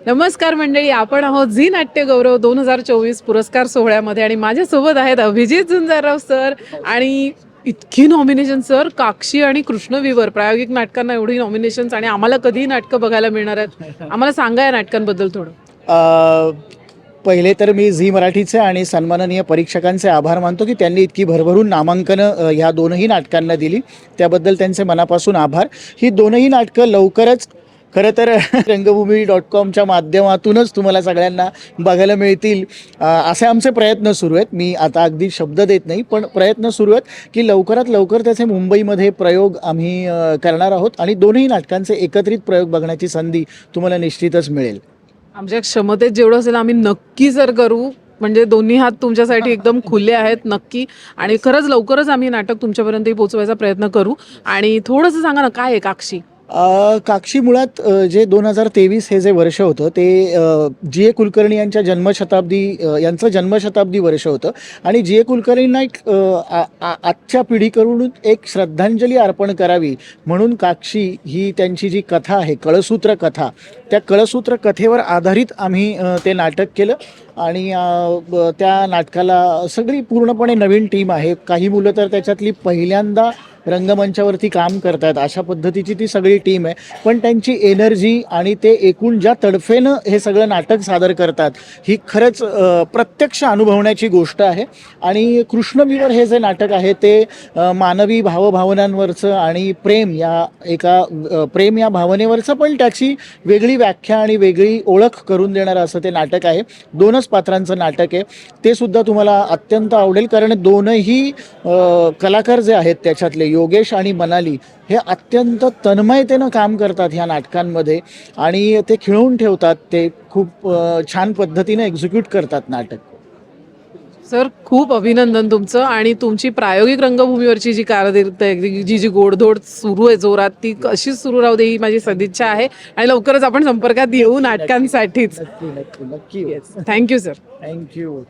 नमस्कार मंडळी, आपण आहोत झी नाट्य गौरव 2024 पुरस्कार सोहळ्यामध्ये आणि माझ्यासोबत आहेत अभिजित झुंजारराव सर आणि इतकी नॉमिनेशन सर. काक्षी आणि कृष्णविवर प्रायोगिक नाटकांना एवढी नॉमिनेशन्स आणि आम्हाला कधी नाटकं बघायला मिळणार आहेत? आम्हाला सांगा या नाटकांबद्दल थोडं. पहिले तर मी झी मराठीचे आणि सन्माननीय परीक्षकांचे आभार मानतो की त्यांनी इतकी भरभरून नामांकनं ह्या दोनही नाटकांना दिली. त्याबद्दल त्यांचे मनापासून आभार. ही दोनही नाटकं लवकरच खरं तर रंगभूमी.com माध्यमातूनच तुम्हाला सगळ्यांना बघायला मिळतील असे आमचे प्रयत्न सुरू आहेत. मी आता अगदी शब्द देत नाही, पण प्रयत्न सुरू आहेत की लवकरात लवकर त्याचे मुंबईमध्ये प्रयोग आम्ही करणार आहोत आणि दोन्ही नाटकांचे एकत्रित प्रयोग बघण्याची संधी तुम्हाला निश्चितच मिळेल. आमच्या क्षमतेत जेवढं असेल आम्ही नक्की सर करू. म्हणजे दोन्ही हात तुमच्यासाठी एकदम खुले आहेत नक्की. आणि खरंच लवकरच आम्ही नाटक तुमच्यापर्यंतही पोहोचवायचा प्रयत्न करू. आणि थोडंसं सांगा ना, काय आहे काक्षी? काक्षी मुळात जे 2023 हे जे वर्ष होतं ते जी ए कुलकर्णी यांच्या यांचं जन्मशताब्दी वर्ष होतं आणि जी ए कुलकर्णींना एक आजच्या पिढीकडून एक श्रद्धांजली अर्पण करावी म्हणून काक्षी ही त्यांची जी कथा आहे, कळसूत्र कथा, त्या कळसूत्र कथेवर आधारित आम्ही ते नाटक केलं. आणि त्या नाटकाला सगळी पूर्णपणे नवीन टीम आहे. काही मुलं तर त्याच्यातली पहिल्यांदा रंगमंचावरती काम करतात, अशा पद्धतीची ती सगळी टीम आहे. पण त्यांची एनर्जी आणि ते एकूण ज्या तडफेनं हे सगळं नाटक सादर करतात ही खरंच प्रत्यक्ष अनुभवण्याची गोष्ट आहे. आणि कृष्णविवर हे जे नाटक आहे ते मानवी भावभावनांवरचं आणि प्रेम या भावनेवरचं पण त्याची वेगळी व्याख्या आणि वेगळी ओळख करून देणारं असं ते नाटक आहे. दोनच पात्रांचं नाटक आहे. ते सुद्धा तुम्हाला अत्यंत आवडेल, कारण दोनही कलाकार जे आहेत त्याच्यातले योगेश आणि मनाली हे अत्यंत तन्मयतेनं काम करतात ह्या नाटकांमध्ये आणि ते खिळवून ठेवतात. ते खूप छान पद्धतीने एक्झिक्यूट करतात नाटक. सर खूप अभिनंदन तुमचं. आणि तुमची प्रायोगिक रंगभूमीवरची जी कारकीर्द आहे, जी गोडधोड सुरू आहे जोरात, ती अशीच सुरू राहू दे ही माझी सदिच्छा आहे. आणि लवकरच आपण संपर्कात येऊ नाटकांसाठीच. नक्की. Thank you sir. थँक्यू.